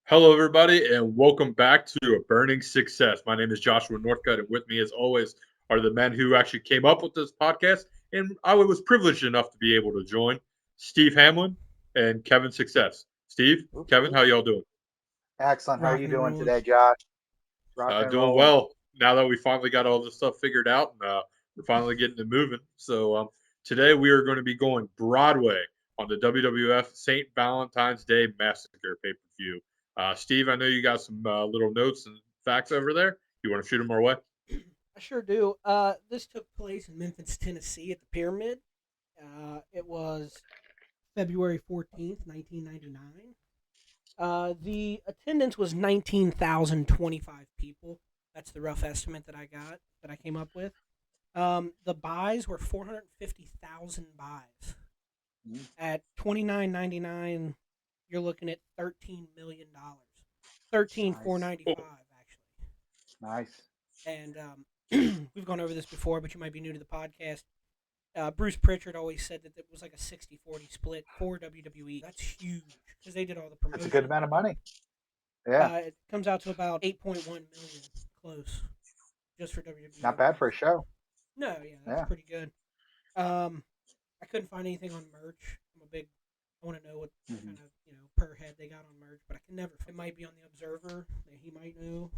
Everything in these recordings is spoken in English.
Hello, everybody, and welcome back to A Burning Success. My name is Joshua Northcutt, and with me, as always, are the men who actually came up with this podcast, and I was privileged enough to be able to join Steve Hamlin and Kevin Success. Steve, Oop, Kevin, oop. how y'all doing? Excellent. How are Rocking you and doing rolling. today, Josh? Rocking and Doing rolling. well. Now that we finally got all this stuff figured out, and we're finally getting it moving. So today we are going to be going Broadway on the WWF St. Valentine's Day Massacre pay-per-view. Steve, I know you got some little notes and facts over there. You want to shoot them our way? I sure do. This took place in Memphis, Tennessee at the Pyramid. It was February 14th, 1999. The attendance was 19,025 people. That's the rough estimate that I came up with. The buys were 450,000 buys. Mhm. At $29.99, you're looking at $13 million. 13,495 Nice. actually. Nice. And we've gone over this before, but you might be new to the podcast. Bruce Pritchard always said that it was like a 60-40 split for WWE. That's huge because they did all the That's a promotion. good amount of money. Yeah. It comes out to about 8.1 million, close, just for Not WWE. bad for a show. No, yeah, that's Yeah. pretty good. I couldn't find anything on merch. I want to know what hmm kind of per head they got on merch, but I can never. It might be on the Observer that he might know,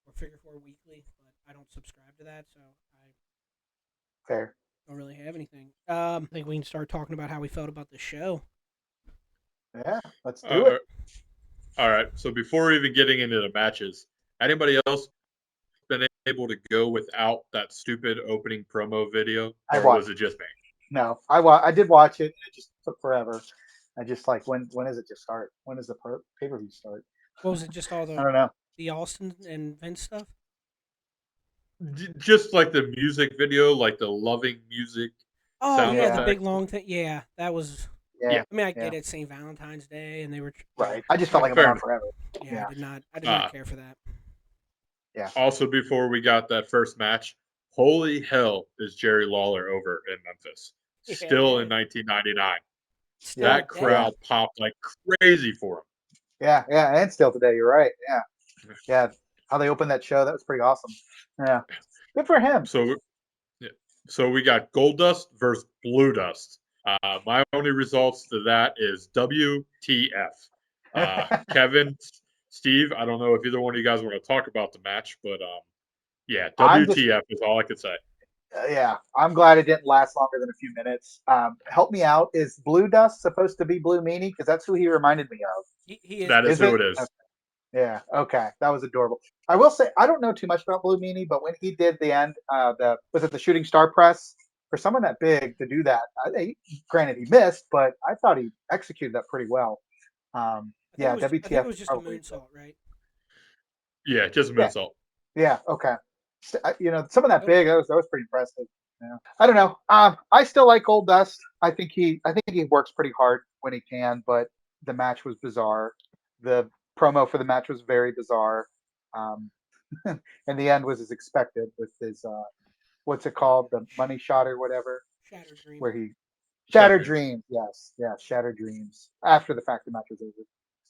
or Figure Four Weekly, but I don't subscribe to that, so I Fair. don't really have anything. I think we can start talking about how we felt about the show. Yeah. Let's Uh, do it. uh, all right. So before even getting into the matches, anybody else been able to go without that stupid opening promo video, I or was watched. it just me? No, I did watch it. And it just took forever. I just like when does it just start? When does the pay per view start? What was it? Just all I don't know. the Austin and Vince stuff? Just like the music video, like the loving music Oh sound yeah, the Yeah. big effects. long thing. Yeah, that was. Yeah. Yeah, I mean, I Yeah. get it, St. Valentine's Day, and they were. Right. I just felt like it went fair on enough. forever. Yeah, Yeah. I did not Uh, care for that. Yeah. Also, before we got that first match, holy hell is Jerry Lawler over in Memphis. Yeah, he Still in is 1999. still Yeah. That today. Yeah. crowd popped like crazy for Yeah. Yeah. And still today, you're right. Yeah. him. Yeah. How they opened that show, that was pretty awesome. Yeah. Good for him. So, yeah. So we got Goldust versus Bluedust. My only results to that is WTF. Kevin, Steve, I don't know if either one of you guys want to talk about the match, but yeah, I'm just, WTF is all I could say. yeah, I'm glad it didn't last longer than a few minutes. Help me out. Is Blue Dust supposed to be Blue Meanie? Because that's who he reminded me of. He is That Blue is Is who it? it Meanie. is. Yeah. Okay. That was adorable. I will say I don't know too much about Blue Meanie, but when he did the end, the was it the shooting star press for someone that big to do that? Granted, he missed, but I thought he executed that pretty well. Yeah. I think it WTF was just a probably. moonsault, right? Yeah, just a Yeah. moonsault. Yeah. Okay. Someone that Okay. big, that was pretty impressive. Yeah. I don't know. I still like Old Dust. I think he works pretty hard when he can, but the match was bizarre. The promo for the match was very bizarre. Um, and the end was as expected with his what's it called, the money shot or whatever, Shattered Dreams. where he Shattered shattered dreams. dreams. Yes, shattered dreams. After the fact, the match was over.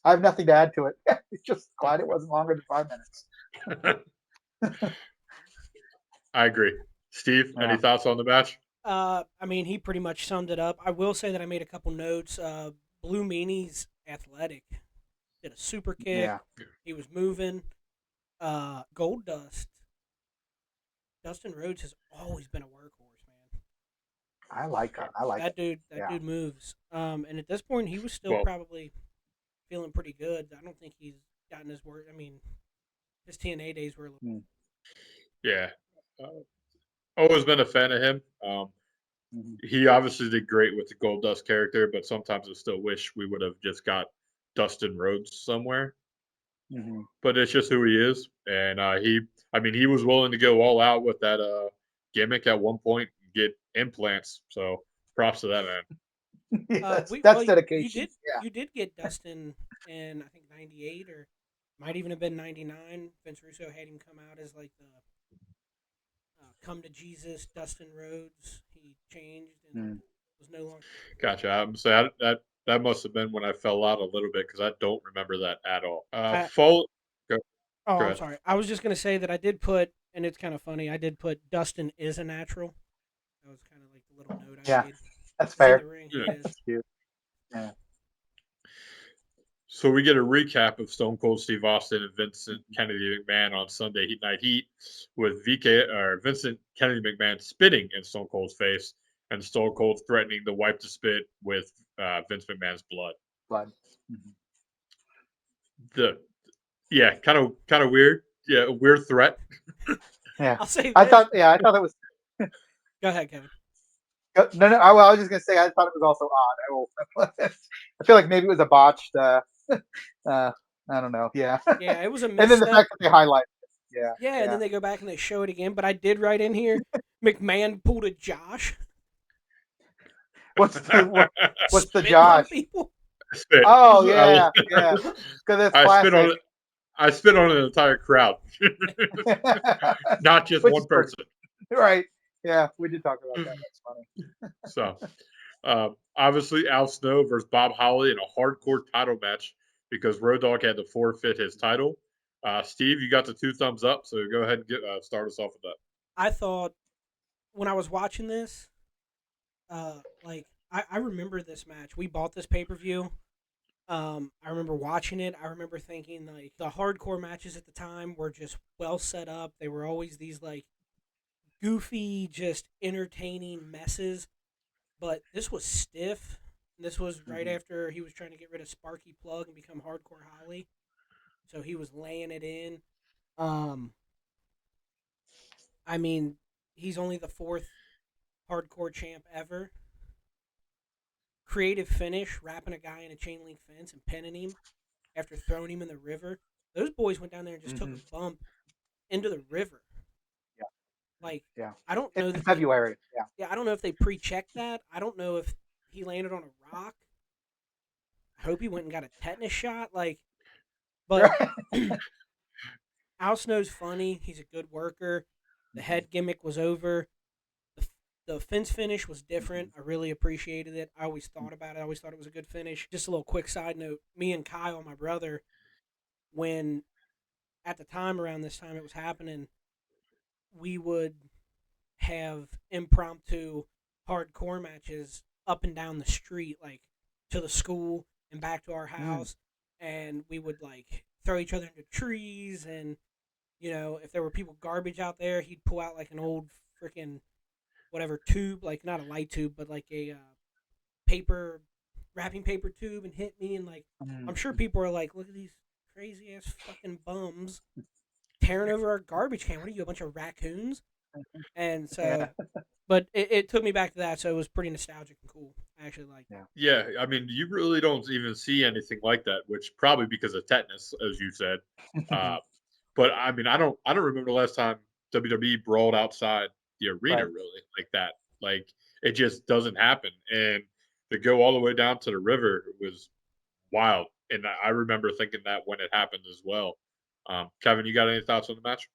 I have nothing to add to it. It's just glad it wasn't longer than 5 minutes. I agree. Steve, any Yeah. thoughts on the match? I mean, he pretty much summed it up. I will say that I made a couple notes. Blue Meanie's athletic. Did a super kick. Yeah. He was moving. Goldust. Dustin Rhodes has always been a workhorse, man. I like him. I like That him. dude, that Yeah. dude moves. And at this point, he was still Well, probably feeling pretty good. I don't think he's gotten his work. I mean, his TNA days were. Mm. yeah. Uh, Always been a fan of him. Mhm. He obviously did great with the Gold Dust character, but sometimes I still wish we would have just got Dustin Rhodes somewhere. Mhm. But it's just who he is, and I mean, he was willing to go all out with that gimmick at one point, and get implants. So props to that man. Yes, We well, that's dedication. Yeah. you did get Dustin in I think '98 or might even have been '99. Vince Russo had him come out as like the come to Jesus Dustin Rhodes. He changed and Mm. was no longer. Gotcha. So That must have been when I fell out a little bit because I don't remember that at all. I- Go Oh, I'm ahead. sorry. I was just gonna say that I did put, and it's kind of funny. I did put Dustin is a natural. That was kind of like the little note I Yeah. made. That's He's in fair. the ring. Yeah. He is. That's cute. Yeah. So we get a recap of Stone Cold Steve Austin and Vincent Kennedy McMahon on Sunday Night Heat, with Vincent Kennedy McMahon spitting in Stone Cold's face and Stone Cold threatening to wipe the spit with Vince McMahon's blood. Blood. Mhm. Kind of weird. Yeah, weird threat. Yeah. I'll say this. I thought it was. Go ahead, Kevin. No. I was just gonna say I thought it was also odd. I feel like maybe it was a botched. I don't know. Yeah. Yeah, it was a And then the misstep. fact that they highlighted it. Yeah. Yeah, and then they go back and they show it again. But I did write in here, McMahon pulled a Josh. What's the Spitting on Josh? people. Spit. Oh yeah, yeah. Because it's I spit on classic. it. I spit on an entire crowd, not just Which one is pretty- person. Right. Yeah, we did talk about that. That's funny. So, obviously, Al Snow versus Bob Holly in a hardcore title match because Road Dogg had to forfeit his title. Steve, you got the 2 thumbs up, so go ahead and start us off with that. I thought when I was watching this, I remember this match. We bought this pay-per-view. I remember watching it. I remember thinking like the hardcore matches at the time were just well set up. They were always these like goofy, just entertaining messes. But this was stiff. This was right after he was trying to get rid of Sparky Plug and become Hardcore Holly. So he was laying it in. I mean, he's only the 4th hardcore champ ever. Creative finish, wrapping a guy in a chain link fence and pinning him after throwing him in the river. Those boys went down there and just took a bump into the river. Yeah. Like, Yeah. I don't know In February. Yeah. Yeah, I don't know if they pre-checked that. I don't know if he landed on a rock. I hope he went and got a tetanus shot. But Al Snow's funny. He's a good worker. The head gimmick was over. The fence finish was different. I really appreciated it. I always thought about it. I always thought it was a good finish. Just a little quick side note. Me and Kyle, my brother, when at the time around this time it was happening, we would have impromptu hardcore matches up and down the street, like to the school and back to our house. And we would like throw each other into trees. And, you know, if there were people garbage out there, he'd pull out like an old freaking whatever tube, like not a light tube, but like a wrapping paper tube and hit me. And like, I'm sure people are like, look at these crazy ass fucking bums tearing over our garbage can. What are you, a bunch of raccoons? And so, but it took me back to that, so it was pretty nostalgic and cool. I actually liked it. Yeah, I mean, you really don't even see anything like that, which probably because of tetanus, as you said. But I mean, I don't remember the last time WWE brawled outside the arena really like that. Like it just doesn't happen, and to go all the way down to the river was wild. And I remember thinking that when it happened as well. Kevin, you got any thoughts on the match?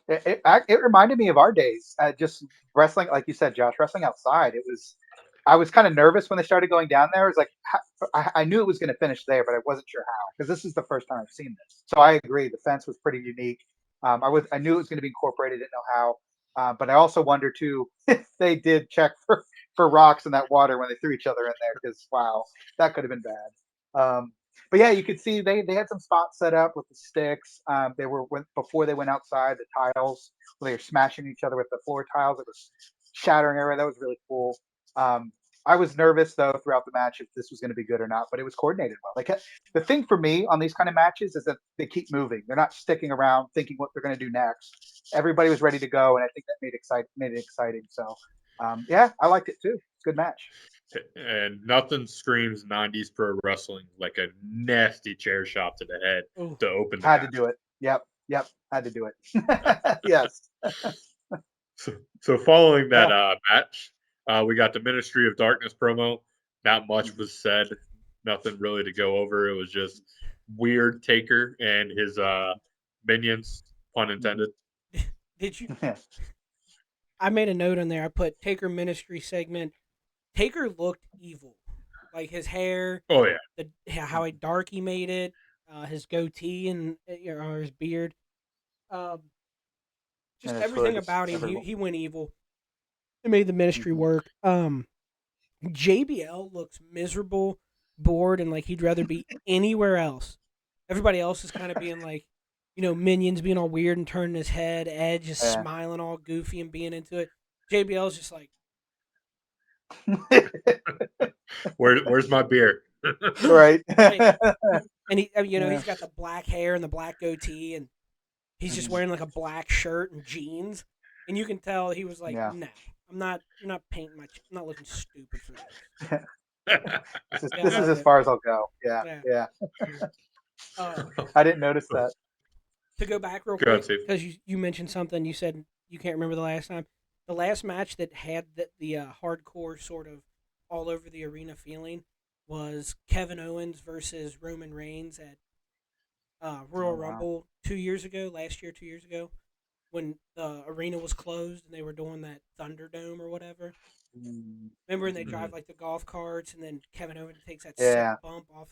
It reminded me of our days, just wrestling, like you said, Josh, wrestling outside. I was kind of nervous when they started going down there. It was like I knew it was going to finish there, but I wasn't sure how because this is the first time I've seen this. So I agree, the fence was pretty unique. I knew it was going to be incorporated, didn't know how, but I also wonder too if they did check for rocks in that water when they threw each other in there because wow, that could have been bad. But yeah, you could see they had some spots set up with the sticks. They were before they went outside, the tiles where they were smashing each other with the floor tiles. It was shattering everywhere. That was really cool. I was nervous though throughout the match if this was going to be good or not, but it was coordinated well. Like the thing for me on these kind of matches is that they keep moving. They're not sticking around thinking what they're going to do next. Everybody was ready to go, and I think that made it exciting. So yeah, I liked it too. Good match. And nothing screams 90s pro wrestling like a nasty chair shot to the head to open the Had match. to do it. Yep. Had to do it. Yes. So following that match, we got the Ministry of Darkness promo. Not much was said. Nothing really to go over. It was just weird Taker and his minions, pun intended. Did you? I made a note on there. I put Taker Ministry segment. Taker looked evil. Like his hair, Oh yeah. how dark he made it, his goatee and or his beard, just And his everything hood, about him. everyone. He went evil. It made the ministry work. JBL looks miserable, bored, and like he'd rather be anywhere else. Everybody else is kind of being like, Minions being all weird and turning his head, Edge just smiling all goofy and being into it. JBL's just like, Where's my beer? Right. and he's got the black hair and the black goatee, and he's just wearing like a black shirt and jeans, and you can tell he was like, no, I'm not. You're not painting I'm not looking stupid for this. This is as far as I'll go. Yeah. I didn't notice that. To go back real quick, because you mentioned something. You said you can't remember the last time. The last match that had the hardcore sort of all over the arena feeling was Kevin Owens versus Roman Reigns at Royal Rumble 2 years ago, when the arena was closed and they were doing that Thunderdome or whatever. Remember when they drive like the golf carts and then Kevin Owens takes that sick bump off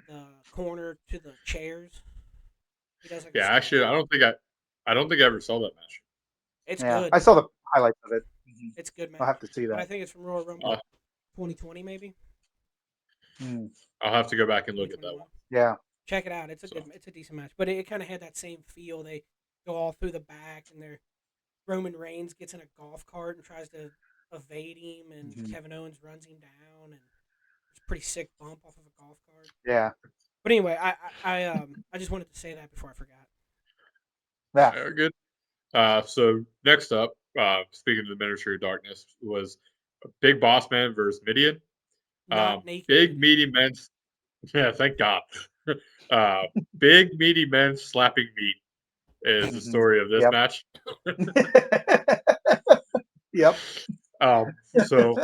the corner to the chairs? He does like actually, I don't think I ever saw that match. It's good. I saw the highlights of it. It's good, man. I'll have to see that. But I think it's from Royal Rumble 2020, maybe. I'll have to go back and look at that one. Yeah, check it out. It's a decent match, but it kind of had that same feel. They go all through the back, and Roman Reigns gets in a golf cart and tries to evade him, and Kevin Owens runs him down, and it's a pretty sick bump off of a golf cart. Yeah. But anyway, I just wanted to say that before I forgot. Yeah. Very good. So next up, speaking of the Ministry of Darkness, was Big Bossman versus Mideon. Big meaty men. Yeah, thank God. Big meaty men slapping meat is the story of this match. Yep. So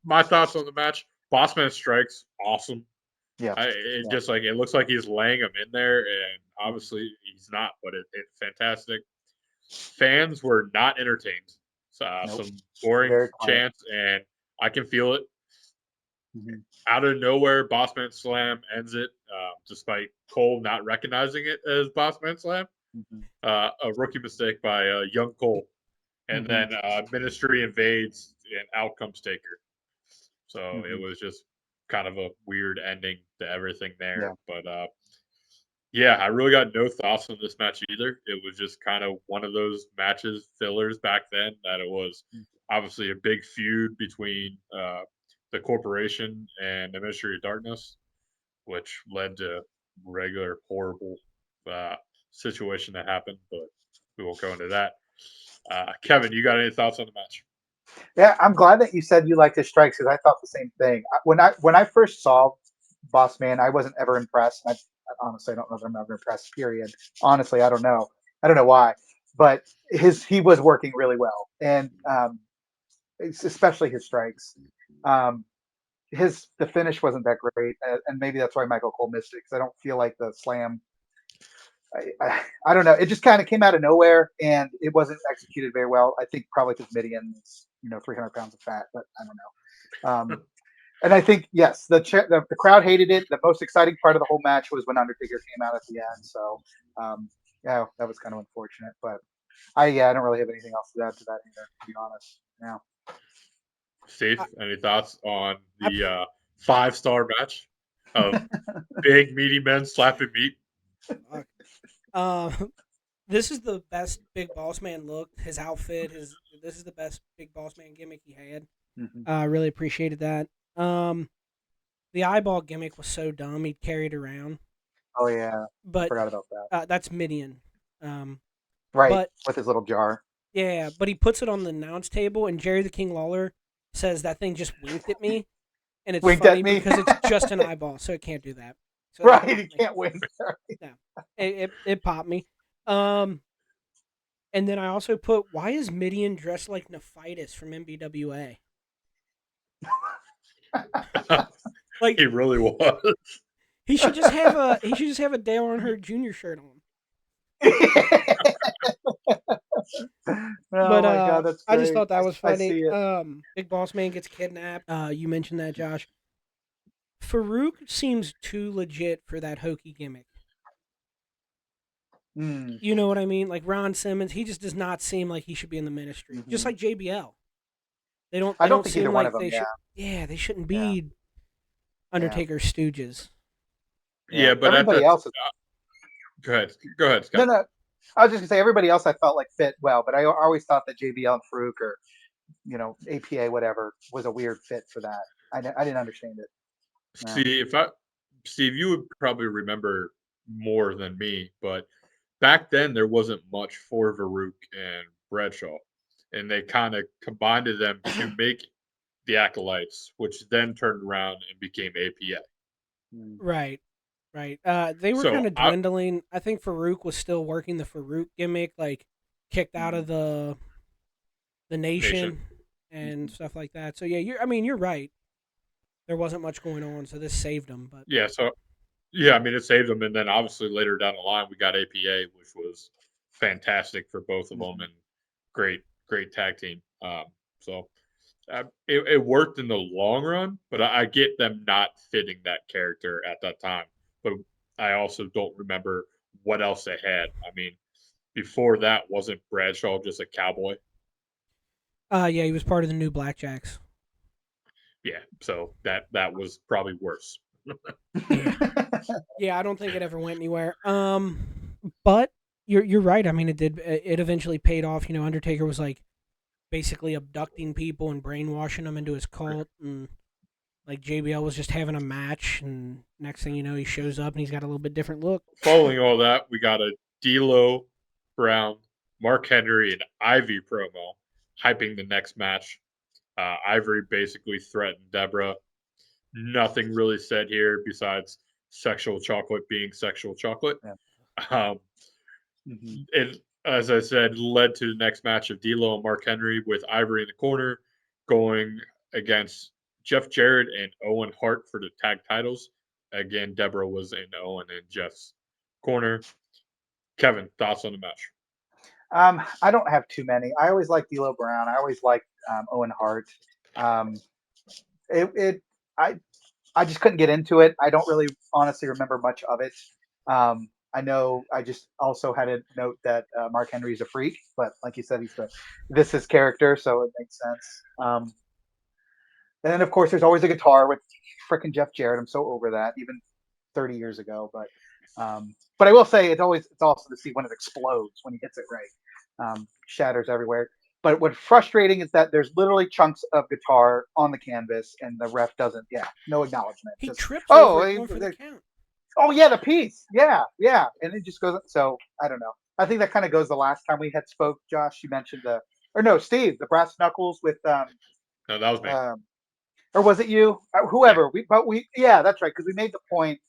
my thoughts on the match: Bossman strikes awesome. Yeah. It looks like he's laying him in there, and obviously he's not, but it's fantastic. Fans were not entertained. Some boring chants, and I can feel it. Out of nowhere, Bossman Slam ends it, despite Cole not recognizing it as Bossman Slam. A rookie mistake by young Cole. And then Ministry invades, and out comes Taker. So it was just kind of a weird ending to everything there. But I really got no thoughts on this match either. It was just kind of one of those matches, fillers back then, that it was obviously a big feud between the corporation and the Ministry of Darkness, which led to regular horrible situation that happened, but we won't go into that. Kevin, you got any thoughts on the match? Yeah, I'm glad that you said you liked his strikes because I thought the same thing. When I first saw Bossman, I wasn't ever impressed. I honestly don't know if I'm ever impressed. Period. Honestly, I don't know. I don't know why, but he was working really well, and especially his strikes. The finish wasn't that great, and maybe that's why Michael Cole missed it because I don't feel like the slam. I don't know. It just kind of came out of nowhere, and it wasn't executed very well. I think probably because Mideon is 300 pounds of fat, but I don't know. And I think yes, the crowd hated it. The most exciting part of the whole match was when Undertaker came out at the end. So that was kind of unfortunate. But I don't really have anything else to add to that either, to be honest. Yeah. Steve, any thoughts on the 5-star match of big meaty men slapping meat? This is the best Big Boss Man look. His outfit, this is the best Big Boss Man gimmick he had. I really appreciated that. The eyeball gimmick was so dumb. He'd carry it around. Oh yeah, but forgot about that. That's Mideon. Right, with his little jar. Yeah, but he puts it on the announce table, and Jerry the King Lawler says that thing just winked at me, and it's funny because it's just an eyeball, so it can't do that. So right, he can't wink. Yeah, it popped me. And then I also put, why is Mideon dressed like Nephitis from MBWA? Like he really was. He should just have a Dale Earnhardt Jr. shirt on. But my god, that's I just great. thought that was I funny. see it. Big Boss Man gets kidnapped. You mentioned that, Josh. Farouk seems too legit for that hokey gimmick. Mm, You know what I mean? Like Ron Simmons, he just does not seem like he should be in the ministry. Just hmm like JBL. They don't I they don't don't think either seem one of like them. they Yeah, should. Yeah, they shouldn't yeah, be yeah, Undertaker's stooges. yeah. Yeah, but at Everybody that, else is go ahead, no, Scott. no. I was just gonna say everybody else I felt like fit well, but I always thought that JBL and Farouk or APA whatever was a weird fit for that. I didn't understand it. No. See, Steve, you would probably remember more than me, but back then there wasn't much for Varuk and Bradshaw, and they kind of combined them to make the Acolytes, which then turned around and became APA. Mm, Right. Right. They were So kind of dwindling. I think Farouk was still working the Farouk gimmick, like kicked out of mhm, the Nation, nation and mhm. stuff like that. So yeah, you're right. There wasn't much going on, so this saved them. But yeah. So yeah, I mean it saved them, and then obviously later down the line we got APA, which was fantastic for both of them, Mhm. and great tag team. So it worked in the long run, but I get them not fitting that character at that time. But I also don't remember what else they had. I mean, before that, wasn't Bradshaw just a cowboy? yeah, he was part of the new Blackjacks. Yeah, so that was probably worse. Yeah. Yeah, I don't think it ever went anywhere. But you're right. I mean, it eventually paid off. Undertaker was like basically abducting people and brainwashing them into his cult, and like JBL was just having a match, and next thing you know, he shows up and he's got a little bit different look. Following all that, we got a D'Lo, Brown, Mark Henry, and Ivy promo hyping the next match. Ivory basically threatened Debra. Nothing really said here besides sexual chocolate being sexual chocolate. Yeah. Um, Mhm. it, as I said, led to the next match of D'Lo and Mark Henry with Ivory in the corner going against Jeff Jarrett and Owen Hart for the tag titles. Again, Debra was in Owen and Jeff's corner. Kevin, thoughts on the match? I don't have too many. I always liked D'Lo Brown. I always liked Owen Hart. Um, it I just couldn't get into it. I don't really honestly remember much of it. I know I just also had a note that Mark Henry's a freak, but like you said, this is character, so it makes sense. And then of course there's always a guitar with freaking Jeff Jarrett. I'm so over that, even 30 years ago. But I will say it's also to see when it explodes when he hits it right, shatters everywhere. But what's frustrating is that there's literally chunks of guitar on the canvas and the ref doesn't. Yeah, no acknowledgement. He Just trips over oh, it going for the count. oh yeah, the piece. Yeah, yeah, and it just goes. So I don't know. I think that kind of goes the last time we had spoke. Josh, you mentioned or no, Steve, the brass knuckles with No, that was me. um or was it you? Yeah, Whoever. Yeah, that's right because we made the point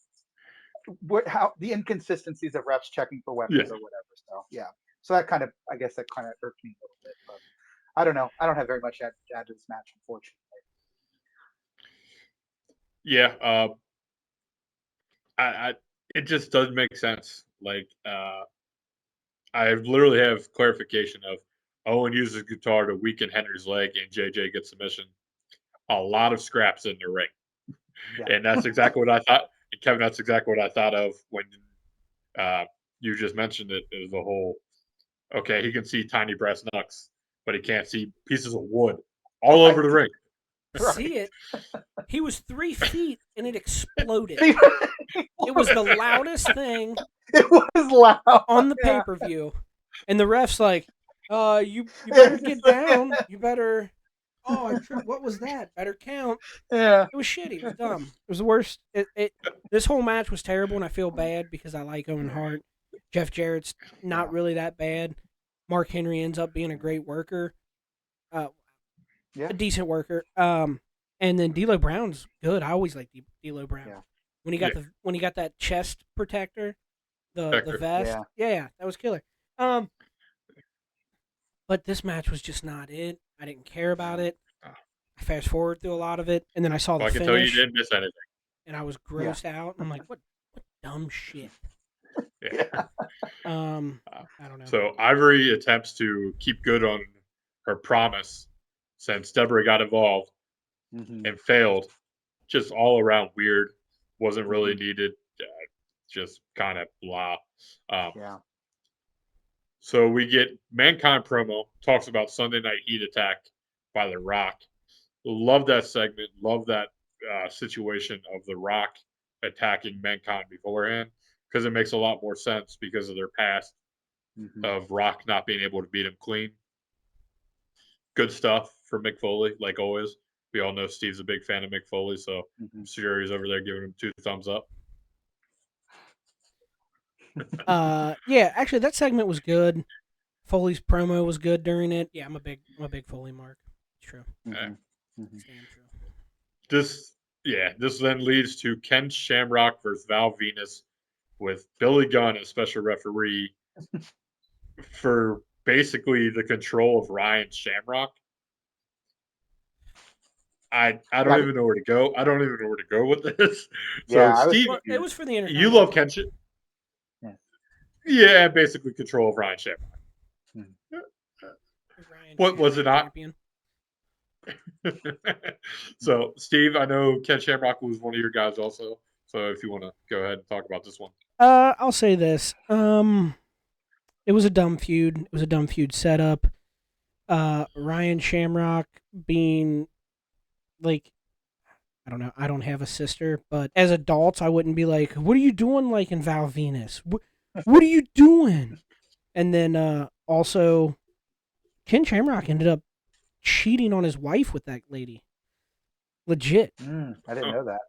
how the inconsistencies of refs checking for yeah, weapons or whatever. So yeah, so that kind of I guess that kind of irked me a little bit, but I don't know. I don't have very much to add to this match, unfortunately. yeah. I it just doesn't make sense. Like, I literally have clarification of Owen uses guitar to weaken Henry's leg, and JJ gets submission. A lot of scraps in the ring, Yeah, and that's exactly what I thought. And Kevin, that's exactly what I thought of when uh, you just mentioned it. Is the whole okay? He can see tiny brass knucks, but he can't see pieces of wood all over right, the ring. See right. it? He was 3 feet and it exploded. it It was the loudest thing was loud. on the pay Yeah, per view, and the ref's like, you better get down. You better. Oh, I tripped. What was that? Better count. yeah. It was shitty. It was dumb. It was the worst. This whole match was terrible, and I feel bad because I like Owen Hart. Jeff Jarrett's not Yeah. really that bad. Mark Henry ends up being a great worker, uh, Yeah. a decent worker. And then D'Lo Brown's good. I always like D'Lo Brown. Yeah. When he got that chest protector, the Protector. vest. Yeah. Yeah, that was killer. But this match was just not it. I didn't care about it. I fast forward through a lot of it, and then I saw Well, I the can tell you finish, didn't miss anything. and I was Yeah. grossed out. I'm like, what dumb shit. Yeah. I don't know. So Ivory attempts to keep good on her promise since Debra got involved and failed. Just all around weird. Wasn't really needed. Just kind of blah. Yeah. So we get Mankind promo, talks about Sunday Night Heat attack by The Rock. Love that segment. Love that situation of The Rock attacking Mankind beforehand because it makes a lot more sense because of their past of Rock not being able to beat him clean. Good stuff for Mick Foley, like always. We all know Steve's a big fan of Mick Foley, so I'm sure he's over there giving him 2 thumbs up. Yeah, actually, that segment was good. Foley's promo was good during it. Yeah, I'm a big Foley mark. It's true. Damn true. This then leads to Ken Shamrock versus Val Venis with Billy Gunn as special referee for basically the control of Ryan Shamrock. I don't even know where to go. I don't even know where to go with this. So Steve, it was for the you love Ken. Yeah, basically control of Ryan Shamrock. What was it not? So, Steve, I know Ken Shamrock was one of your guys also. So, if you want to go ahead and talk about this one. I'll say this. It was a dumb feud. It was a dumb feud setup. Ryan Shamrock being like, I don't know. I don't have a sister, but as adults, I wouldn't be like, "What are you doing?" Like in Val Venis. What are you doing? And then also, Ken Shamrock ended up cheating on his wife with that lady. Legit. I didn't know that.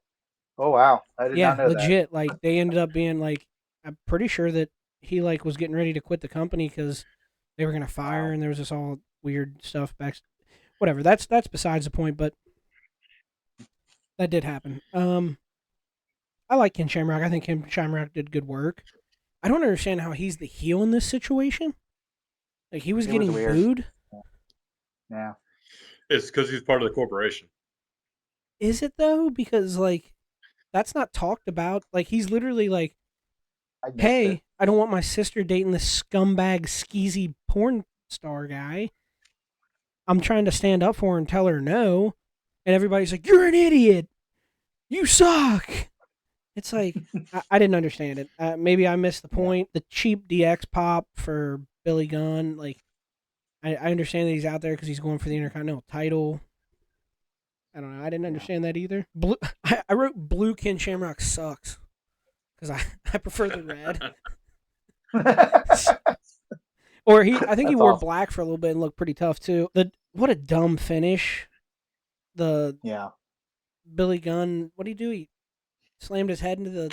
Oh wow, I did not know legit. Like they ended up being like, I'm pretty sure that he like was getting ready to quit the company because they were gonna fire, and there was this all weird stuff back. Whatever. That's besides the point. But that did happen. I like Ken Shamrock. I think Ken Shamrock did good work. I don't understand how he's the heel in this situation. Like he was getting booed. Yeah. It's because he's part of the corporation. Is it though? Because like that's not talked about. Like he's literally like, "Hey, I don't want my sister dating this scumbag, skeezy porn star guy. I'm trying to stand up for her and tell her no." And everybody's like, "You're an idiot. You suck." It's like I didn't understand it. Maybe I missed the point. The cheap DX pop for Billy Gunn. Like I understand that he's out there because he's going for the Intercontinental title. I don't know. I didn't understand that either. I wrote blue Ken Shamrock sucks because I prefer the red. Or I think he wore black for a little bit and looked pretty tough too. What a dumb finish. Billy Gunn. What did he do? He slammed his head into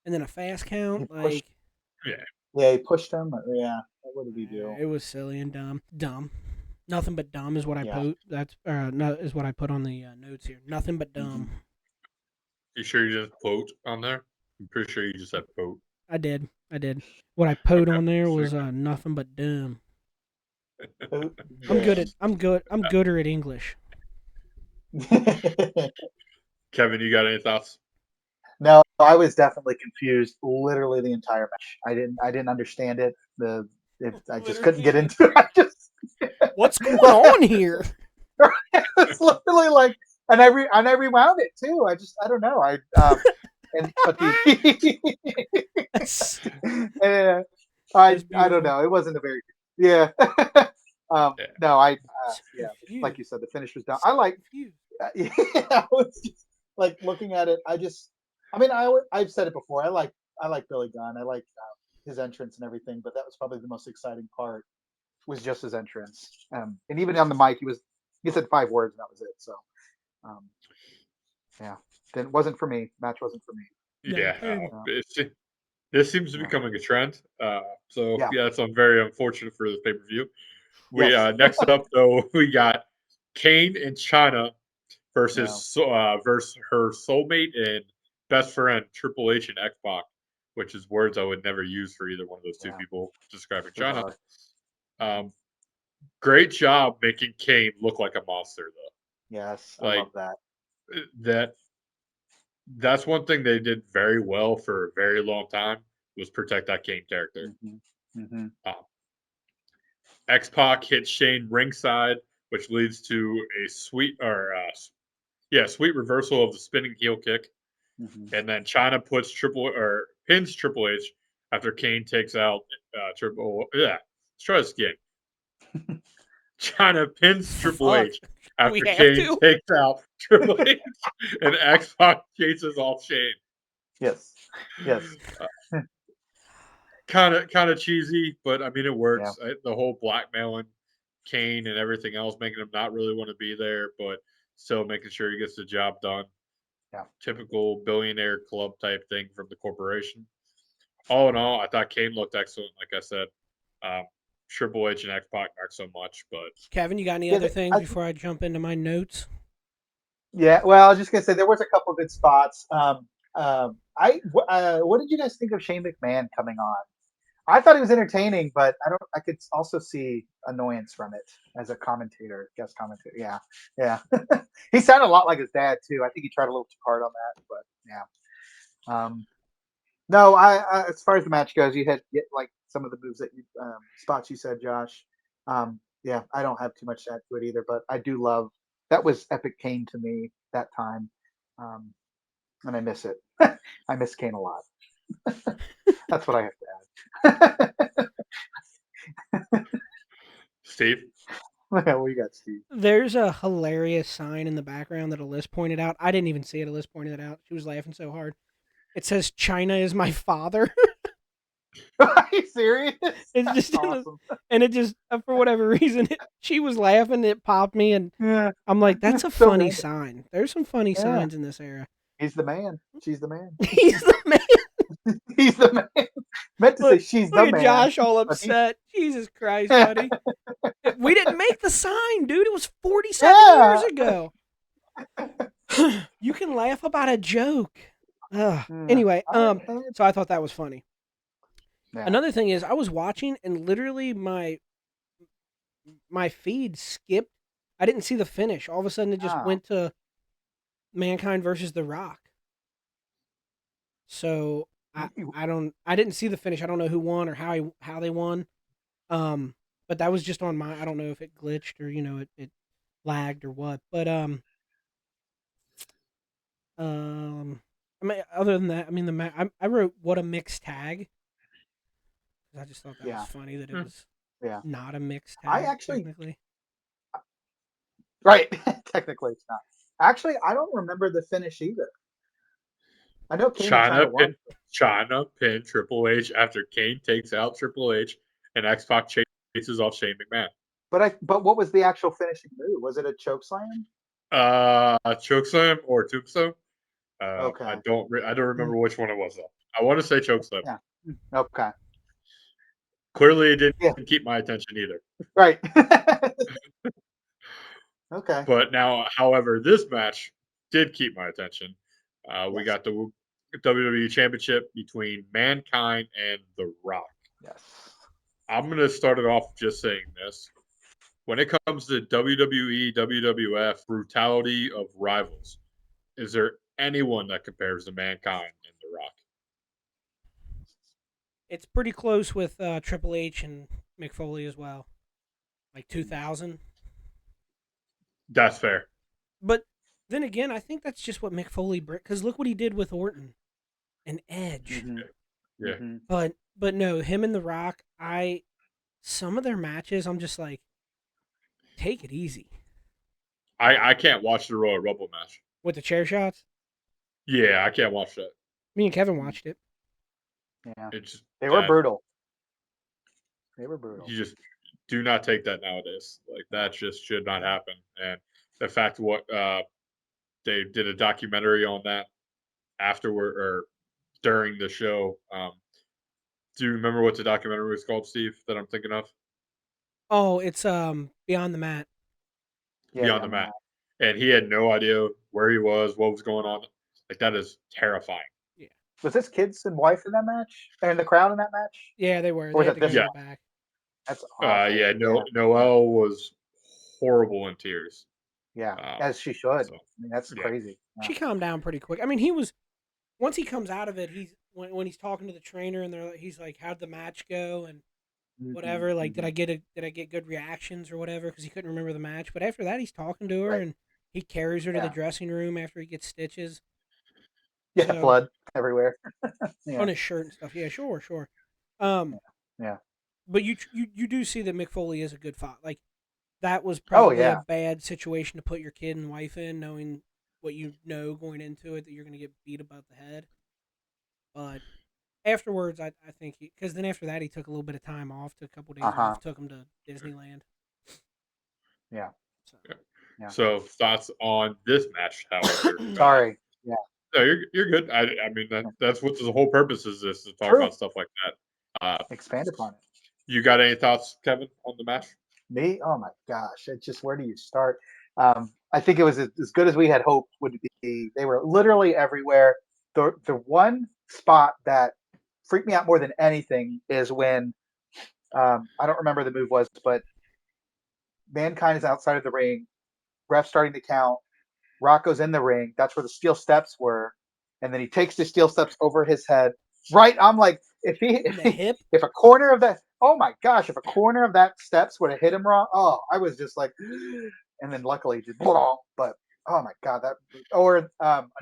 and then a fast count. He pushed him. What did he do? It was silly and dumb. Dumb. Nothing but dumb is what I put. That's is what I put on the notes here. Nothing but dumb. You sure you didn't quote on there? I'm pretty sure you just said quote. I did. What I put on there was nothing but dumb. I'm gooder at English. Kevin, you got any thoughts? No, I was definitely confused. Literally the entire match. I didn't understand it. I just couldn't get into it. What's going on here? It's literally like, and I rewound it too. I don't know. I don't know. It wasn't a very no. Like you said, the finish was down. I was just like looking at it. I've said it before. I like Billy Gunn. I like his entrance and everything, but that was probably the most exciting part. Was just his entrance, and even on the mic, he said 5 words, and that was it. So, then it wasn't for me. Match wasn't for me. This seems to be becoming a trend. It's very unfortunate for the pay per view. Next up though we got Kane and Chyna versus her soulmate and best friend Triple H and X-Pac, which is words I would never use for either one of those two people describing Chyna. Great job making Kane look like a monster, though. Yes, I love that. That's one thing they did very well for a very long time was protect that Kane character. Mm-hmm. X-Pac hits Shane ringside, which leads to a sweet reversal of the spinning heel kick. Mm-hmm. And then Chyna pins Triple H after Kane takes out let's try this again. Chyna pins Triple H after Kane takes out Triple H, and X-Pac chases off Shane. Yes. Kind of cheesy, but I mean it works. Yeah. The whole blackmailing Kane and everything else, making him not really want to be there, but still making sure he gets the job done. Yeah. Typical billionaire club type thing from the corporation. All in all, I thought Kane looked excellent. Like I said, Triple H and X-Pac not so much. But Kevin, you got any other things before I jump into my notes? Yeah, well, I was just gonna say there was a couple of good spots. What did you guys think of Shane McMahon coming on? I thought he was entertaining, but I could also see annoyance from it as a guest commentator. Yeah. He sounded a lot like his dad too. I think he tried a little too hard on that, but yeah. No, I as far as the match goes, you had like some of the moves that spots you said, Josh. Yeah, I don't have too much to add to it either, but I do love that was epic Kane to me that time, and I miss it. I miss Kane a lot. That's what I have to add. Steve? Well, we got Steve. There's a hilarious sign in the background that Alyssa pointed out. I didn't even see it. Alyssa pointed it out. She was laughing so hard. It says, "Chyna is my father." Are you serious? It's just awesome. And it just, for whatever reason, she was laughing. It popped me, and I'm like, that's a funny sign. There's some funny signs in this era. He's the man. She's the man. He's the man. He's the man. Meant to say she's the man. Look at Josh all upset. Jesus Christ, buddy. We didn't make the sign, dude. It was 47 years ago. You can laugh about a joke. Anyway, so I thought that was funny. Yeah. Another thing is I was watching and literally my feed skipped. I didn't see the finish. All of a sudden it just went to Mankind versus The Rock. So I didn't see the finish. I don't know who won or how they won. But that was just on I don't know if it glitched or it lagged or what. But I mean, other than that, I mean I wrote what a mixed tag. I just thought that was funny that it was not a mixed tag. Technically. Right. Technically it's not. Actually, I don't remember the finish either. I know Kane Chyna pinned Triple H after Kane takes out Triple H and X-Pac chases off Shane McMahon. But what was the actual finishing move? Was it a chokeslam? Chokeslam or tombstone. Okay. I don't remember which one it was though. I want to say chokeslam. Yeah. Okay. Clearly, it didn't keep my attention either. Right. Okay. But now, however, this match did keep my attention. We got the WWE Championship between Mankind and The Rock. Yes. I'm going to start it off just saying this. When it comes to WWE, WWF brutality of rivals, is there anyone that compares to Mankind and The Rock? It's pretty close with Triple H and Mick Foley as well. Like 2000. That's fair. But then again, I think that's just what Mick Foley because look what he did with Orton and Edge. Mm-hmm. Yeah. Mm-hmm. But no, him and The Rock, some of their matches, I'm just like, take it easy. I can't watch the Royal Rumble match. With the chair shots? Yeah, I can't watch that. Me and Kevin watched it. Yeah. They were brutal. You just do not take that nowadays. Like that just should not happen. And the fact they did a documentary on that afterward or during the show. Do you remember what the documentary was called, Steve, that I'm thinking of? Oh, it's Beyond the Mat. Beyond the Mat. And he had no idea where he was, what was going on. Like that is terrifying. Yeah. Was his kids and wife in that match? In the crowd in that match? Yeah, they were. Or they was it them back. That's awful. Noelle was horrible in tears. Yeah, as she should. I mean, that's crazy. Yeah. She calmed down pretty quick. I mean, once he comes out of it, when he's talking to the trainer and he's like, "How'd the match go?" and Mhm, whatever. Like, mhm. did I get good reactions or whatever? Because he couldn't remember the match. But after that, he's talking to her Right. and he carries her to the Yeah. dressing room after he gets stitches. Yeah, So blood everywhere. on Yeah. his shirt and stuff. Yeah, sure. Um, Yeah. but you do see that Mick Foley is a good father. Like that was Oh probably a yeah. bad situation to put your kid and wife in, knowing what you know going into it that you're going to get beat about the head. But afterwards, I think because then after that he took a little bit of time off, took a couple days Uh-huh. off, took him to Disneyland. Yeah. So Yeah. So thoughts on this match, however. Sorry. Yeah. No, you're good. I mean that's what the whole purpose is this to talk True. about stuff like that. Expand upon it. You got any thoughts, Kevin, on the match? Me? Oh my gosh. It's just where do you start? I think it was as good as we had hoped would be. They were literally everywhere. The one spot that freaked me out more than anything is when I don't remember the move was, but Mankind is outside of the ring, ref starting to count, Rocco's in the ring. That's where the steel steps were, and then he takes the steel steps over his head. Right, I'm like, in the hip. if a corner of that, oh my gosh, if a corner of that steps would have hit him wrong, oh, I was just like, and then luckily just, but oh my god, that. Or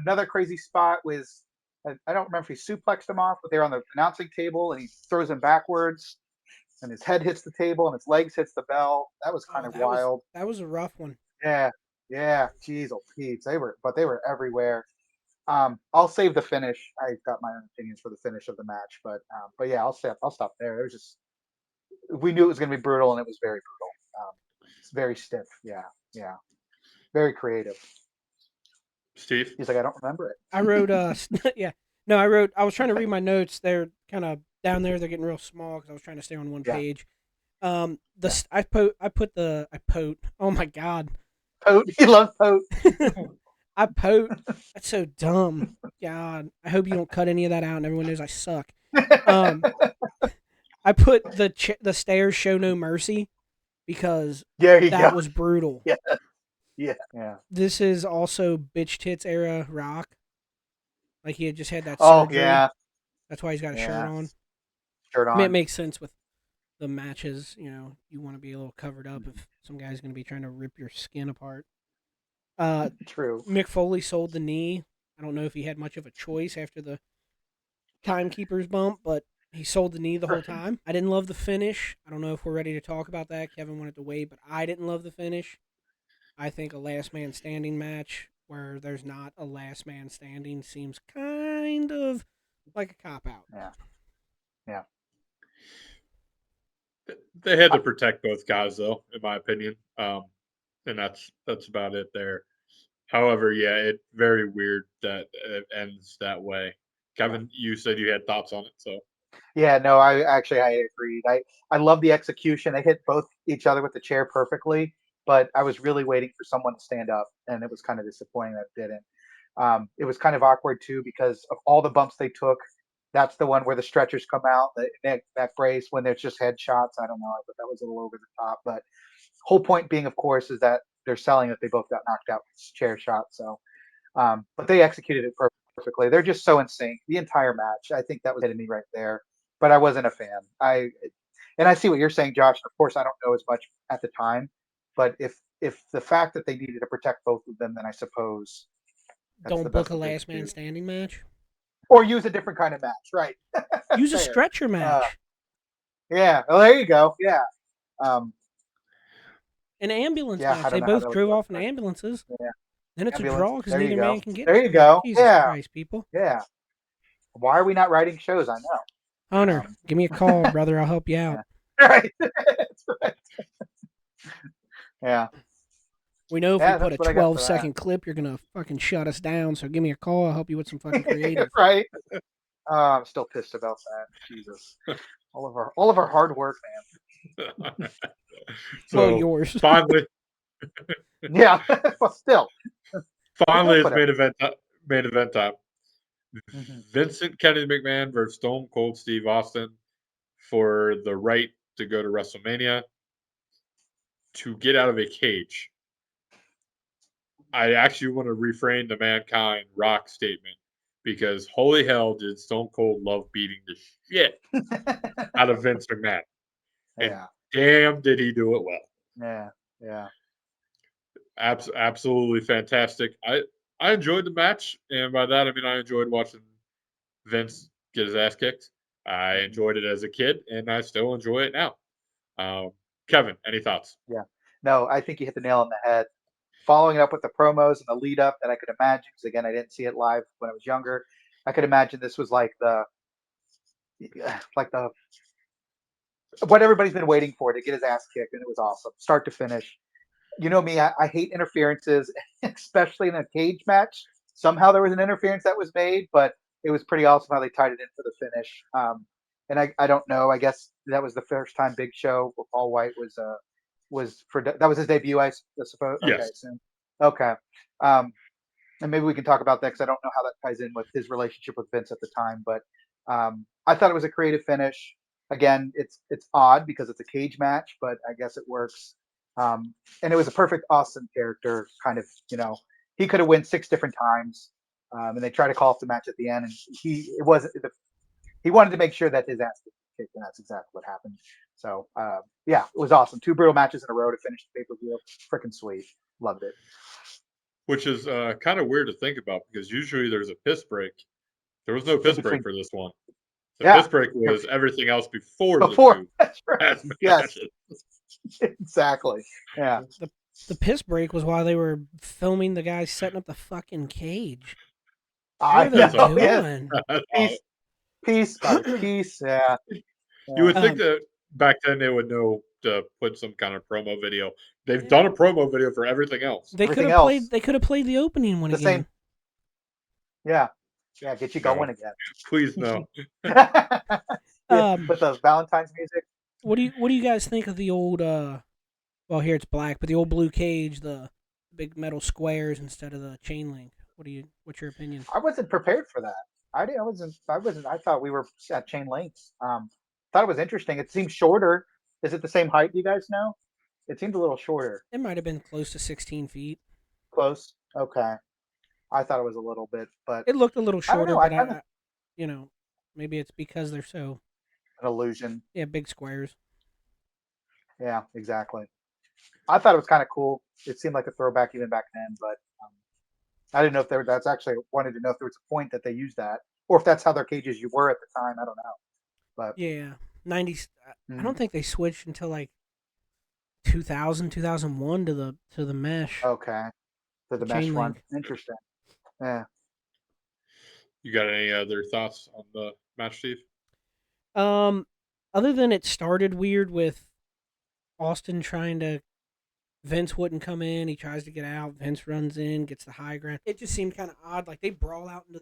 another crazy spot was, I don't remember if he suplexed him off, but they're on the announcing table and he throws him backwards, and his head hits the table and his legs hits the bell. That was kind Oh, of wild. that was a rough one. Yeah, yeah. Jeez, oh Pete, they were everywhere. I'll save the finish. I got my own opinions for the finish of the match, but yeah, I'll stop there. It was just we knew it was going to be brutal, and it was very brutal. It's very stiff. Yeah, yeah, very creative. Steve? He's like, I don't remember it. I wrote yeah. No, I was trying to read my notes. They're kind of down there. They're getting real small because I was trying to stay on one Yeah, page. yeah. I put. Oh my god. Pote, he loves Pote. I pote. That's so dumb. God, I hope you don't cut any of that out, and everyone knows I suck. Um, I put the stairs show no mercy because There you that go. was brutal. Yeah, yeah, yeah. This is also bitch tits era Rock. Like he had just had that Oh surgery. yeah, That's why he's got a shirt yeah. on. Shirt I mean, it on. makes sense with the matches. You know, you want to be a little covered up if some guy's going to be trying to rip your skin apart. True. Mick Foley sold the knee. I don't know if he had much of a choice after the timekeeper's bump, but he sold the knee the whole Right. time. I didn't love the finish. I don't know if we're ready to talk about that. Kevin wanted to wait, but I didn't love the finish. I think a last man standing match where there's not a last man standing seems kind of like a cop out. Yeah, yeah. They had to protect both guys, though, in my opinion. And that's about it there. However, yeah, it's very weird that it ends that way. Kevin, you said you had thoughts on it, so Yeah, no, I agreed. I love the execution. They hit both each other with the chair perfectly, but I was really waiting for someone to stand up, and it was kind of disappointing that it didn't. It was kind of awkward too because of all the bumps they took. That's the one where the stretchers come out, the neck brace when there's just headshots. I don't know, but that was a little over the top. But whole point being, of course, is that they're selling that they both got knocked out with chair shots. So but they executed it perfectly. They're just so in sync. The entire match, I think that was hitting me right there. But I wasn't a fan. I see what you're saying, Josh. Of course, I don't know as much at the time, but if the fact that they needed to protect both of them, then I suppose that's the Don't book best a that they last could man do. standing match. Or use a different kind of match, right? Use a Fair. stretcher match. Yeah. Well, there you go. Yeah. Um, An ambulance yeah. match. I They don't know how both that would drove work, off in but ambulances. yeah. Then it's a Ambulance. draw because There you neither go. man can get There to you him. go. Jesus Yeah. Christ, people. Yeah. Why are we not writing shows? I know. Hunter, give me a call, brother. I'll help you out. Yeah. Right. That's right. Yeah. We know if we Yeah, put that's a what I got for 12-second clip, you're going to fucking shut us down. So give me a call. I'll help you with some fucking creative. right? I'm still pissed about that. Jesus. All of our hard work, Well, so yours. finally, man. Yeah. Well, still. finally, it's Whatever. main event time. Hmm. Vincent Kennedy McMahon versus Stone Cold Steve Austin for the right to go to WrestleMania to get out of a cage. I actually want to refrain the Mankind Rock statement. because holy hell did Stone Cold love beating the shit out of Vince McMahon. And Yeah, damn, did he do it well. yeah. Absolutely fantastic. I enjoyed the match, and by that I mean I enjoyed watching Vince get his ass kicked. I enjoyed it as a kid, and I still enjoy it now. Kevin, any thoughts? Yeah. No, I think you hit the nail on the head. Following it up with the promos and the lead up that I could imagine, because again, I didn't see it live when I was younger. I could imagine this was like the what everybody's been waiting for to get his ass kicked, and it was awesome, start to finish. You know me, I hate interferences, especially in a cage match. Somehow there was an interference that was made, but it was pretty awesome how they tied it in for the finish. And I don't know. I guess that was the first time Big Show with Paul White was for that was his debut. I suppose. Okay, Yes. soon. Okay. And maybe we can talk about that because I don't know how that ties in with his relationship with Vince at the time. But I thought it was a creative finish. Again, it's odd because it's a cage match, but I guess it works. And it was a perfect Austin character, kind of. He could have won 6 different times, and they tried to call off the match at the end, and he wanted to make sure that his ass was kicked, and that's exactly what happened. So yeah, it was awesome. 2 brutal matches in a row to finish the pay-per-view. Freaking sweet, loved it. Which is kind of weird to think about because usually there's a piss break. There was no piss break for this one. The piss break was everything else before the 2 That's right. Yes, exactly. Yeah. The piss break was while they were filming the guys setting up the fucking cage. I What are they know. doing? Yes. Peace, peace. Yeah. You would think that back then they would know to put some kind of promo video. They've done a promo video for everything else. They could have played. They could have played the opening one again. Same. Yeah. Yeah. Get you going again. Please no. With the Valentine's music. What do you guys think of the old? Well, here it's black, but the old blue cage, the big metal squares instead of the chain link. What's your opinion? I wasn't prepared for that. I wasn't. I thought we were at chain links. Thought it was interesting. It seemed shorter. Is it the same height? You guys know? It seemed a little shorter. It might have been close to 16 feet. Close. Okay. I thought it was a little bit, but it looked a little shorter. I don't know. But maybe it's because they're so an illusion. Yeah, big squares. Yeah, exactly. I thought it was kind of cool. It seemed like a throwback even back then, but I didn't know if that's actually wanted to know if there was a point that they used that, or if that's how their cages you were at the time. I don't know. But yeah, 90s. I don't think they switched until like 2000, 2001 to the mesh. Okay, to the mesh one. Interesting. Yeah. You got any other thoughts on the match, Steve? Other than it started weird with Austin trying to. Vince wouldn't come in. He tries to get out. Vince runs in, gets the high ground. It just seemed kind of odd. Like they brawl out into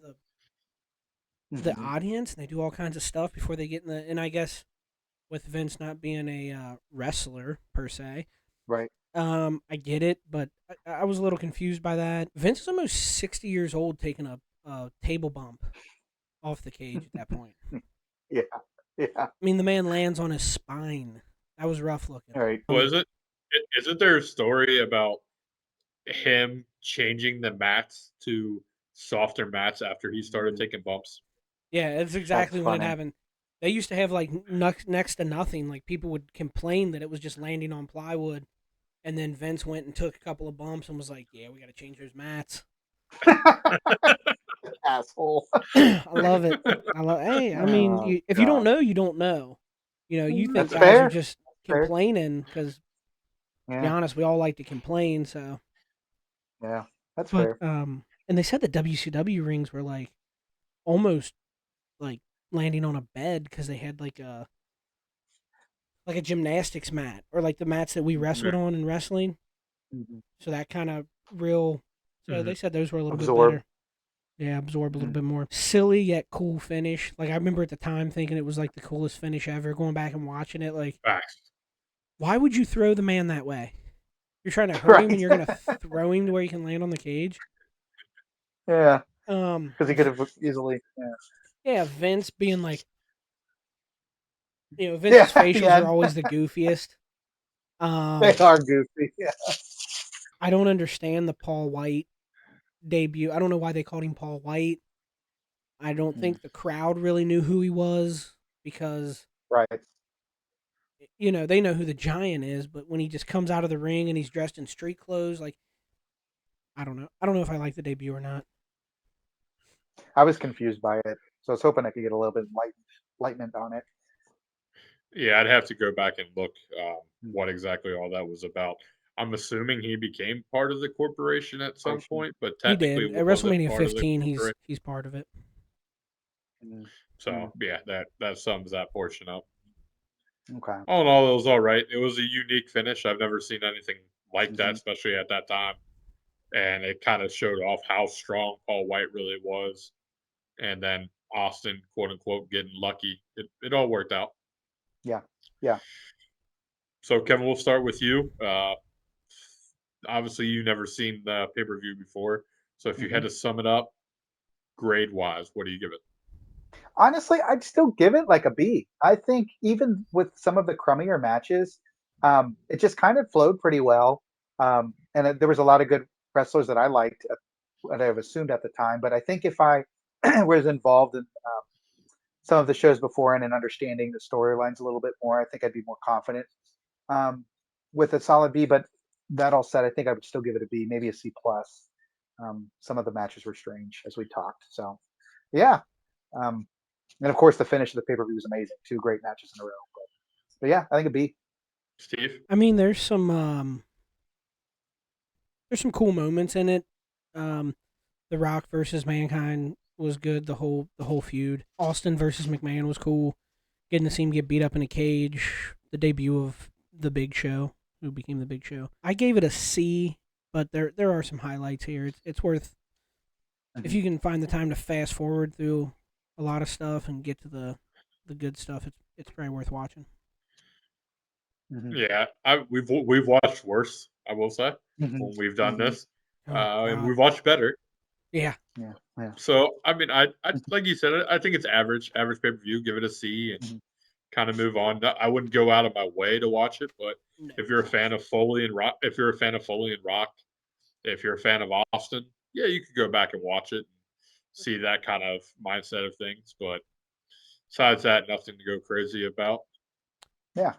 the audience and they do all kinds of stuff before they get in the. And I guess with Vince not being a wrestler per se, right? I get it, but I was a little confused by that. Vince is almost 60 years old, taking a table bump off the cage at that point. Yeah. I mean, the man lands on his spine. That was rough looking. All right. Was it? Isn't there a story about him changing the mats to softer mats after he started taking bumps? Yeah, it's exactly when it happened. They used to have like next to nothing. Like people would complain that it was just landing on plywood, and then Vince went and took a couple of bumps and was like, "Yeah, we got to change those mats." Asshole. I love it. Hey, I mean, if you don't know, you don't know. You think guys are just complaining because. To be honest, we all like to complain, so. Yeah, that's fair. And they said the WCW rings were like almost like landing on a bed because they had like a gymnastics mat or like the mats that we wrestled on in wrestling. Mm-hmm. So that kind of real. So they said those were a little bit better. Yeah, absorb a little bit more. Silly yet cool finish. Like I remember at the time thinking it was like the coolest finish ever. Going back and watching it, like. Facts. Why would you throw the man that way? You're trying to hurt him and you're going to throw him to where he can land on the cage? Yeah. Because he could have easily. Yeah, Vince being like. Vince's facials are always the goofiest. They are goofy. Yeah. I don't understand the Paul White debut. I don't know why they called him Paul White. I don't think the crowd really knew who he was because, Right. they know who the Giant is, but when he just comes out of the ring and he's dressed in street clothes, like, I don't know. I don't know if I like the debut or not. I was confused by it, so I was hoping I could get a little bit of enlightenment on it. Yeah, I'd have to go back and look what exactly all that was about. I'm assuming he became part of the corporation at some point, but He technically did. At wasn't WrestleMania part of the 15, corporation. he's part of it. So yeah, that sums that portion up. Okay. All in all, it was all right. It was a unique finish. I've never seen anything like that, Mhm. especially at that time. And it kind of showed off how strong Paul White really was. And then Austin, quote unquote, getting lucky. It all worked out. Yeah. Yeah. So Kevin, we'll start with you. Obviously, you've never seen the pay per view before. So if you had to sum it up, grade wise, what do you give it? Honestly, I'd still give it like a B. I think even with some of the crummier matches, it just kind of flowed pretty well. There was a lot of good wrestlers that I liked, that I've assumed at the time. But I think if I was involved in some of the shows before and in understanding the storylines a little bit more, I think I'd be more confident um, with a solid B. But that all said, I think I would still give it a B, maybe a C plus. Some of the matches were strange, as we talked. So, yeah. Um, and of course, the finish of the pay per view was amazing. Two great matches in a row. But yeah, I think a B. Steve? I mean, there's some cool moments in it. The Rock versus Mankind was good. The whole feud. Austin versus McMahon was cool. Getting to see him get beat up in a cage. The debut of the Big Show, who became the Big Show. I gave it a C, but there are some highlights here. It's worth, if you can find the time to fast forward through a lot of stuff and get to the good stuff. It's probably worth watching. Yeah, we've watched worse. I will say when we've done this, Oh, and God. we've watched better. Yeah. Yeah. So I mean, I like you said, I think it's average pay per view. Give it a C and kind of move on. I wouldn't go out of my way to watch it, but No. if you're a fan of Foley and Rock, if you're a fan of Foley and Rock, if you're a fan of Austin, yeah, you could go back and watch it and see that kind of mindset of things. But besides that, nothing to go crazy about. Yeah.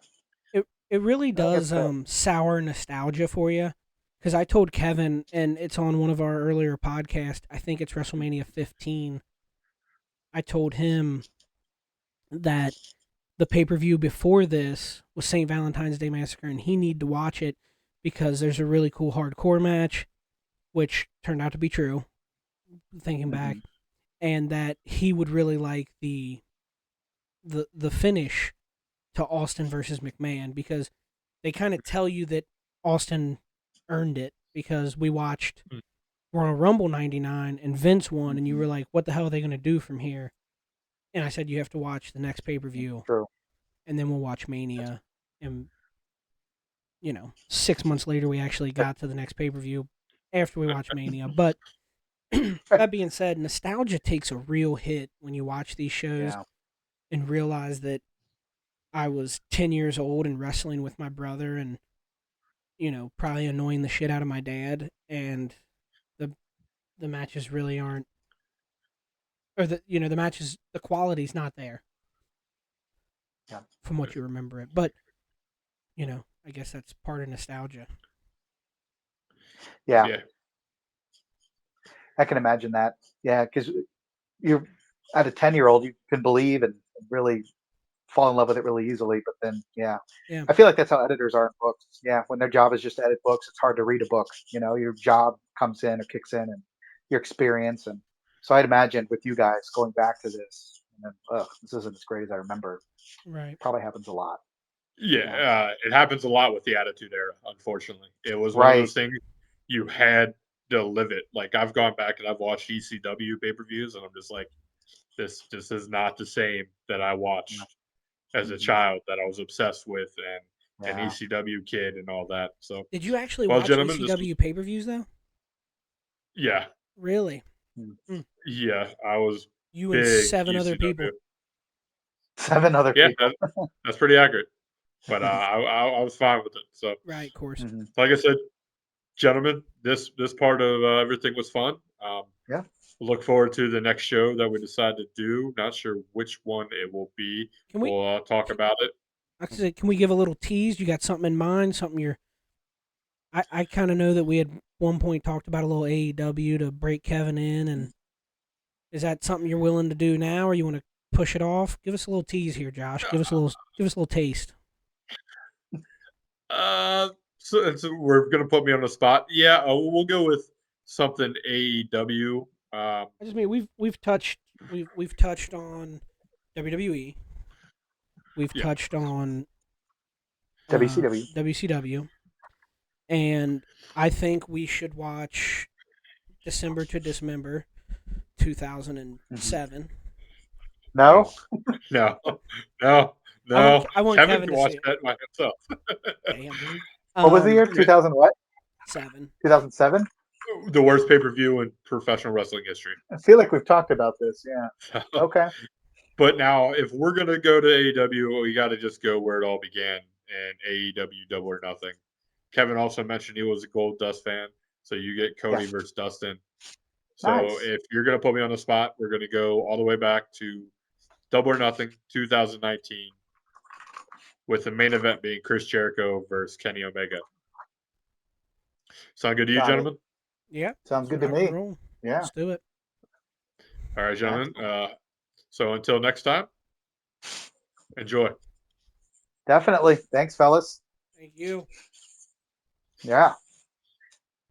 It really I guess does so. sour nostalgia for you. Because I told Kevin, and it's on one of our earlier podcasts, I think it's WrestleMania 15. I told him that the pay-per-view before this was St. Valentine's Day Massacre, and he needed to watch it because there's a really cool hardcore match, which turned out to be true, thinking back, and that he would really like the finish to Austin versus McMahon, because they kind of tell you that Austin earned it, because we watched Royal Rumble 99 and Vince won, and you were like, what the hell are they going to do from here? And I said, you have to watch the next pay-per-view, True. and then we'll watch Mania. And, 6 months later, we actually got to the next pay-per-view after we watched Mania. But that being said, nostalgia takes a real hit when you watch these shows and realize that I was 10 years old and wrestling with my brother and, probably annoying the shit out of my dad. And the matches really aren't, or the matches, the quality's not there from what you remember it. But, I guess that's part of nostalgia. Yeah. Yeah. I can imagine that. Yeah, because you're at a 10-year-old, you can believe and really fall in love with it really easily. But then, Yeah. I feel like that's how editors are in books. Yeah, when their job is just to edit books, it's hard to read a book. Your job comes in or kicks in, and your experience. And so I'd imagine with you guys going back to this, and then, this isn't as great as I remember. Right. Probably happens a lot. Yeah, it happens a lot with the Attitude Era, unfortunately. It was one of Right. those things you had to live it. Like, I've gone back and I've watched ECW pay-per-views, and I'm just like, this is not the same that I watched as a child, that I was obsessed with, and an ECW kid and all that. So, Did you actually well, watch gentlemen, ECW pay-per-views, though? Yeah. Really? Yeah, I was You and big 7 other ECW. people. 7 other Yeah, people. that's pretty accurate. But I was fine with it. So, Right, of course. like I said, gentlemen, this part of everything was fun. Yeah. look forward to the next show that we decide to do. Not sure which one it will be. Can we We'll talk about it. like I said, can we give a little tease? You got something in mind? Something you're I kind of know that we had one point talked about a little AEW to break Kevin in, and is that something you're willing to do now, or you want to push it off? Give us a little tease here, Josh. Give us a little taste. So we're gonna put me on the spot. Yeah, we'll go with something AEW. I just mean we've touched on WWE. We've Yeah. touched on WCW. WCW, and I think we should watch December to Dismember 2007. No? No, no, I want Kevin Kevin can to watch see it. that by himself. Damn, dude. What was the year? 2000 what? 7. 2007? The worst pay-per-view in professional wrestling history. I feel like we've talked about this. Yeah. Okay. But now, if we're gonna go to AEW, we got to just go where it all began, and AEW Double or Nothing. Kevin also mentioned he was a Goldust fan, so you get Cody Yes. versus Dustin. So Nice. if you're gonna put me on the spot, we're gonna go all the way back to Double or Nothing 2019, with the main event being Chris Jericho versus Kenny Omega. Sound good to you, Got it. gentlemen? Yeah. Sounds good Rock to and me. roll. Yeah. Let's do it. All right, gentlemen. So until next time, enjoy. Definitely. Thanks, fellas. Thank you. Yeah.